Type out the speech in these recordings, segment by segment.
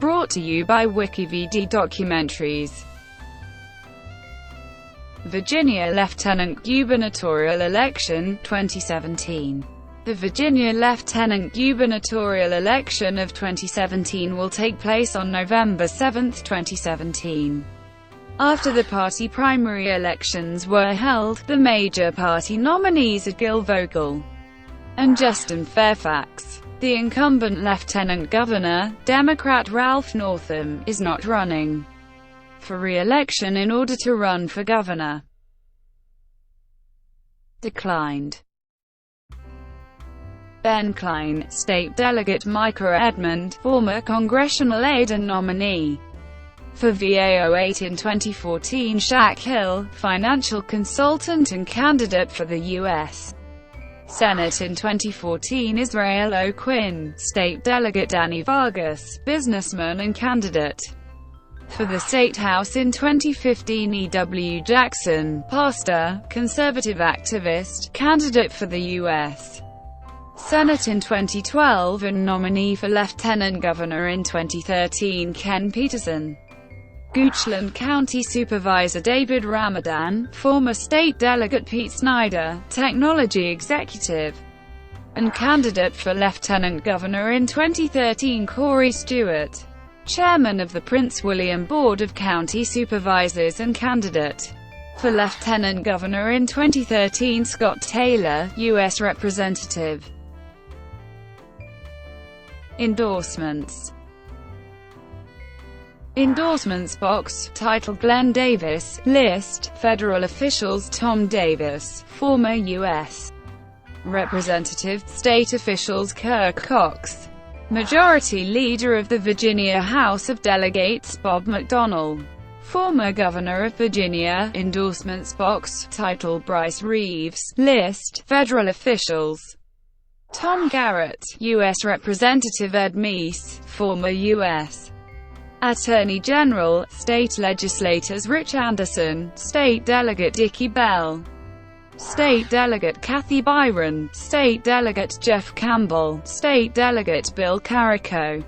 Brought to you by WikiVidi Documentaries. Virginia Lieutenant Gubernatorial Election, 2017. The Virginia Lieutenant Gubernatorial election of 2017 will take place on November 7, 2017. After the party primary elections were held, the major party nominees are Gil Vogel and Justin Fairfax. The incumbent Lieutenant Governor, Democrat Ralph Northam, is not running for re-election in order to run for governor. Declined. Ben Klein, State Delegate Micah Edmond, former congressional aide and nominee for VA08 in 2014. Shaq Hill, financial consultant and candidate for the U.S. Senate in 2014. Israel O'Quinn, State Delegate. Danny Vargas, businessman and candidate for the State House in 2015. E.W. Jackson, pastor, conservative activist, candidate for the U.S. Senate in 2012 and nominee for Lieutenant Governor in 2013. Ken Peterson, Goochland County Supervisor. David Ramadan, former State Delegate. Pete Snyder, technology executive and candidate for Lieutenant Governor in 2013. Corey Stewart, chairman of the Prince William Board of County Supervisors and candidate for Lieutenant Governor in 2013. Scott Taylor, U.S. Representative. Endorsements. Endorsements box, title Glenn Davis, list, federal officials. Tom Davis, former U.S. Representative. State officials. Kirk Cox, Majority Leader of the Virginia House of Delegates. Bob McDonnell, former Governor of Virginia. Endorsements box, title Bryce Reeves, list, federal officials. Tom Garrett, U.S. Representative. Ed Meese, former U.S. Attorney General. State legislators. Rich Anderson, State Delegate. Dickie Bell, State Delegate. Kathy Byron, State Delegate. Jeff Campbell, State Delegate. Bill Carrico,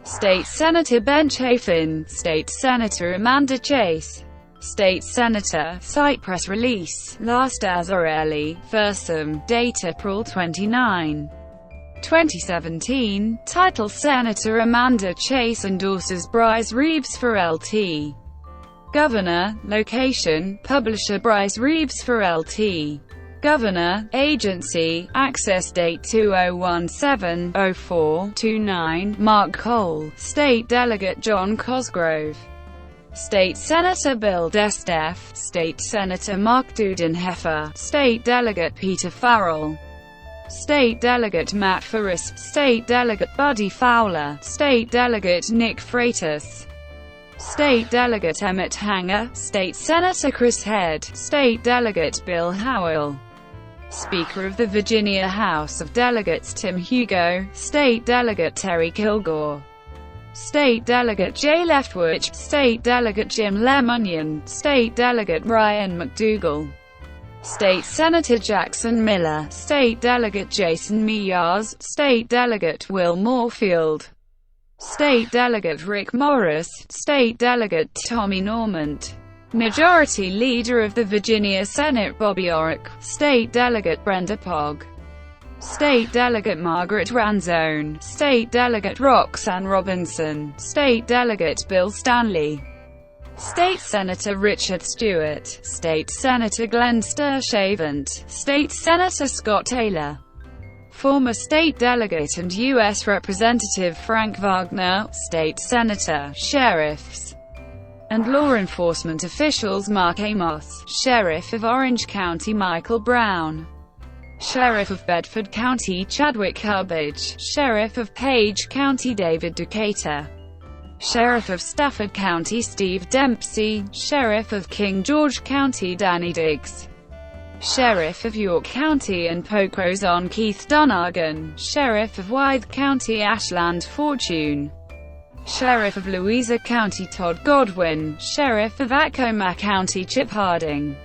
State Senator. Ben Chafin, State Senator. Amanda Chase, State Senator. Site press release, Last Azzarelli, Fursum, date April 29, 2017. Title: Senator Amanda Chase endorses Bryce Reeves for LT Governor. Location: Publisher Bryce Reeves for LT Governor. Agency: Access. Date 2017-04-29. Mark Cole, State Delegate. John Cosgrove, State Senator. Bill Destef, State Senator. Mark Dudenheffer, State Delegate. Peter Farrell, State Delegate. Matt Ferris, State Delegate. Buddy Fowler, State Delegate. Nick Freitas, State Delegate. Emmett Hanger, State Senator. Chris Head, State Delegate. Bill Howell, Speaker of the Virginia House of Delegates. Tim Hugo, State Delegate. Terry Kilgore, State Delegate. Jay Leftwich, State Delegate. Jim Lemunion, State Delegate. Ryan McDougall, State Senator. Jackson Miller, State Delegate. Jason Meyers, State Delegate. Will Moorfield, State Delegate. Rick Morris, State Delegate. Tommy Normant, Majority Leader of the Virginia Senate. Bobby Orrick, State Delegate. Brenda Pogg, State Delegate. Margaret Ranzone, State Delegate. Roxanne Robinson, State Delegate. Bill Stanley, State Senator. Richard Stewart, State Senator. Glenn Sturchavant, State Senator. Scott Taylor, former State Delegate and U.S. Representative. Frank Wagner, State Senator. Sheriffs and law enforcement officials. Mark Amos, Sheriff of Orange County. Michael Brown, Sheriff of Bedford County. Chadwick Hubbage, Sheriff of Page County. David Decatur, Sheriff of Stafford County. Steve Dempsey, Sheriff of King George County. Danny Diggs, Sheriff of York County and Poquoson. Keith Dunargan, Sheriff of Wythe County. Ashland Fortune, Sheriff of Louisa County. Todd Godwin, Sheriff of Accomack County. Chip Harding,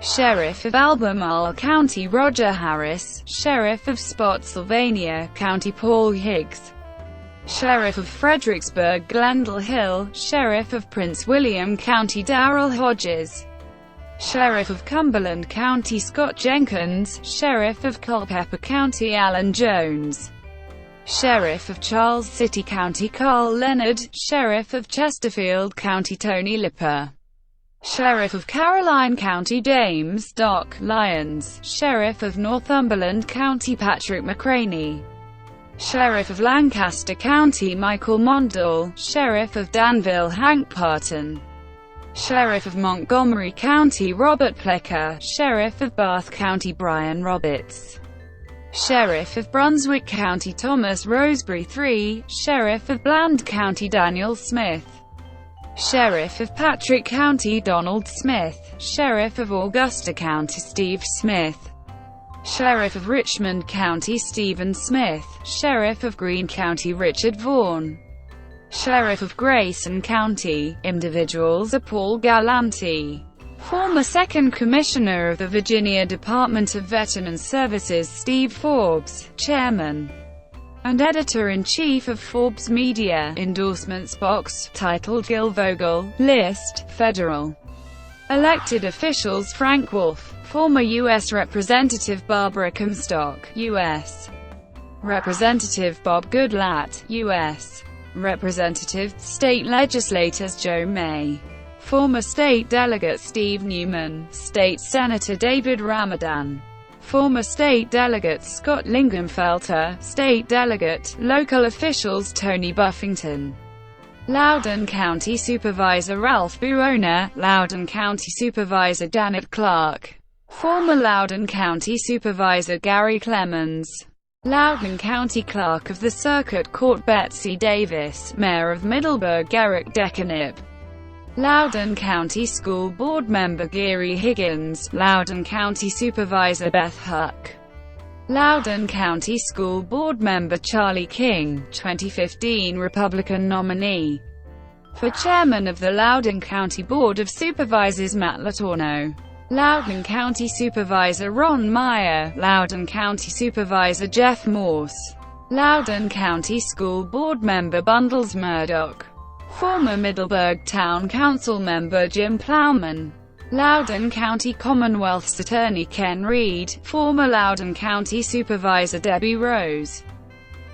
Sheriff of Albemarle County. Roger Harris, Sheriff of Spotsylvania County. Paul Higgs, Sheriff of Fredericksburg Glendale Hill, Sheriff of Prince William County Darrell Hodges, Sheriff of Cumberland County Scott Jenkins, Sheriff of Culpeper County Alan Jones, Sheriff of Charles City County Carl Leonard, Sheriff of Chesterfield County Tony Lipper, Sheriff of Caroline County James Doc Lyons, Sheriff of Northumberland County Patrick McCraney, Sheriff of Lancaster County Michael Mondell, Sheriff of Danville Hank Parton, Sheriff of Montgomery County Robert Plecker, Sheriff of Bath County Brian Roberts, Sheriff of Brunswick County Thomas Roseberry III, Sheriff of Bland County Daniel Smith, Sheriff of Patrick County Donald Smith, Sheriff of Augusta County Steve Smith, Sheriff of Richmond County Stephen Smith, Sheriff of Greene County Richard Vaughan, Sheriff of Grayson County. Individuals are Paul Galanti, former Second Commissioner of the Virginia Department of Veterans Services Steve Forbes, Chairman and Editor-in-Chief of Forbes Media. Endorsements box, titled Gil Vogel, List, Federal elected officials Frank Wolf, former U.S. Representative Barbara Comstock, U.S. Representative Bob Goodlatte, U.S. Representative, State Legislators Joe May, former State Delegate Steve Newman, State Senator David Ramadan, former State Delegate Scott Lingenfelter, State Delegate, local officials Tony Buffington, Loudoun County Supervisor Ralph Buona, Loudoun County Supervisor Janet Clark, former Loudoun County Supervisor Gary Clemens, Loudoun County Clerk of the Circuit Court Betsy Davis, Mayor of Middleburg Eric Decanip, Loudoun County School Board Member Geary Higgins, Loudoun County Supervisor Beth Huck, Loudoun County School Board Member Charlie King, 2015 Republican nominee for Chairman of the Loudoun County Board of Supervisors Matt Latorno, Loudoun County Supervisor Ron Meyer, Loudoun County Supervisor Jeff Morse, Loudoun County School Board Member Bundles Murdoch, former Middleburg Town Council Member Jim Plowman, Loudoun County Commonwealth's Attorney Ken Reed, former Loudoun County Supervisor Debbie Rose,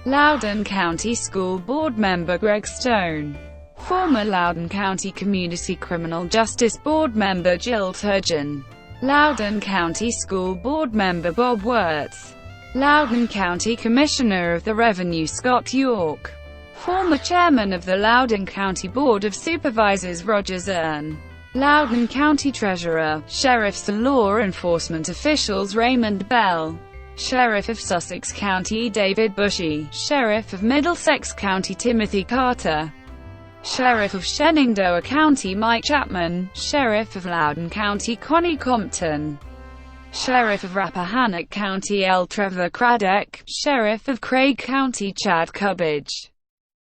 Loudoun County School Board Member Greg Stone, former Loudoun County Community Criminal Justice Board Member Jill Turgeon, Loudoun County School Board Member Bob Wirtz, Loudoun County Commissioner of the Revenue Scott York, former Chairman of the Loudoun County Board of Supervisors Roger Zern, Loudoun County Treasurer, Sheriffs and law enforcement officials Raymond Bell, Sheriff of Sussex County David Bushy, Sheriff of Middlesex County Timothy Carter, Sheriff of Shenandoah County Mike Chapman, Sheriff of Loudoun County Connie Compton, Sheriff of Rappahannock County L. Trevor Craddock, Sheriff of Craig County Chad Cubbage,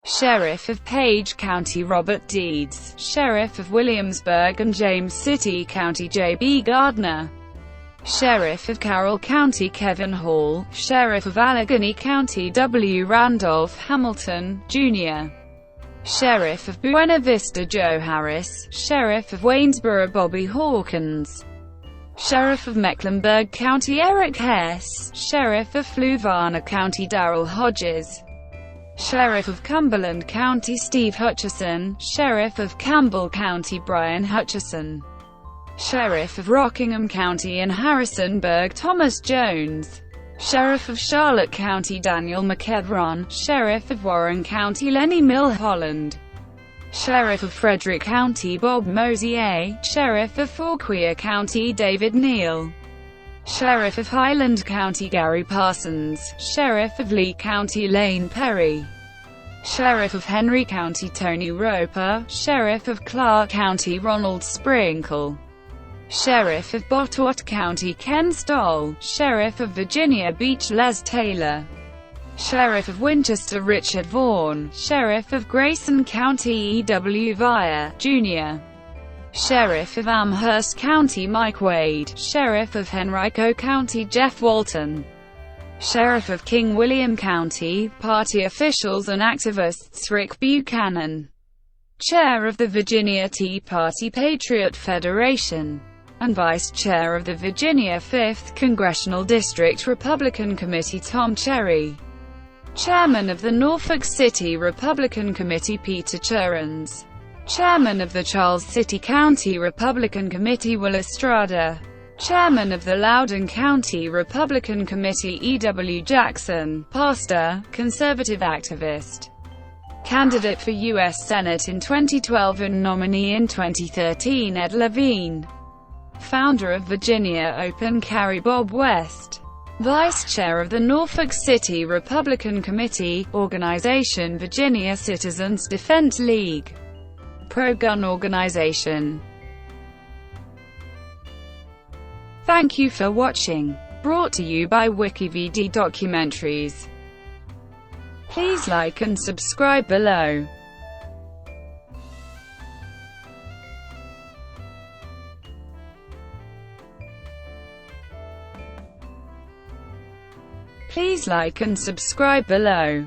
Sheriff of Page County Robert Deeds, Sheriff of Williamsburg and James City County J.B. Gardner, Sheriff of Carroll County Kevin Hall, Sheriff of Allegheny County W. Randolph Hamilton, Jr., Sheriff of Buena Vista Joe Harris, Sheriff of Waynesboro Bobby Hawkins, Sheriff of Mecklenburg County Eric Hess, Sheriff of Fluvanna County Darrell Hodges, Sheriff of Cumberland County Steve Hutchison, Sheriff of Campbell County Brian Hutchison, Sheriff of Rockingham County and Harrisonburg Thomas Jones, Sheriff of Charlotte County Daniel McEvron, Sheriff of Warren County Lenny Milholland, Sheriff of Frederick County Bob Mosier, Sheriff of Fauquier County David Neal, Sheriff of Highland County Gary Parsons, Sheriff of Lee County Lane Perry, Sheriff of Henry County Tony Roper, Sheriff of Clark County Ronald Sprinkle, Sheriff of Botetourt County Ken Stoll, Sheriff of Virginia Beach Les Taylor, Sheriff of Winchester Richard Vaughan, Sheriff of Grayson County E.W. Vire, Jr., Sheriff of Amherst County Mike Wade, Sheriff of Henrico County Jeff Walton, Sheriff of King William County, party officials and activists Rick Buchanan, Chair of the Virginia Tea Party Patriot Federation, and Vice Chair of the Virginia 5th Congressional District Republican Committee Tom Cherry, Chairman of the Norfolk City Republican Committee Peter Cherens, Chairman of the Charles City County Republican Committee Will Estrada, Chairman of the Loudoun County Republican Committee E.W. Jackson, pastor, conservative activist, candidate for U.S. Senate in 2012 and nominee in 2013 Ed Levine, founder of Virginia Open Carry Bob West, Vice Chair of the Norfolk City Republican Committee, Organization Virginia Citizens Defense League, pro-gun organization. Thank you for watching. Brought to you by WikiVidi Documentaries. Please like and subscribe below. Please like and subscribe below.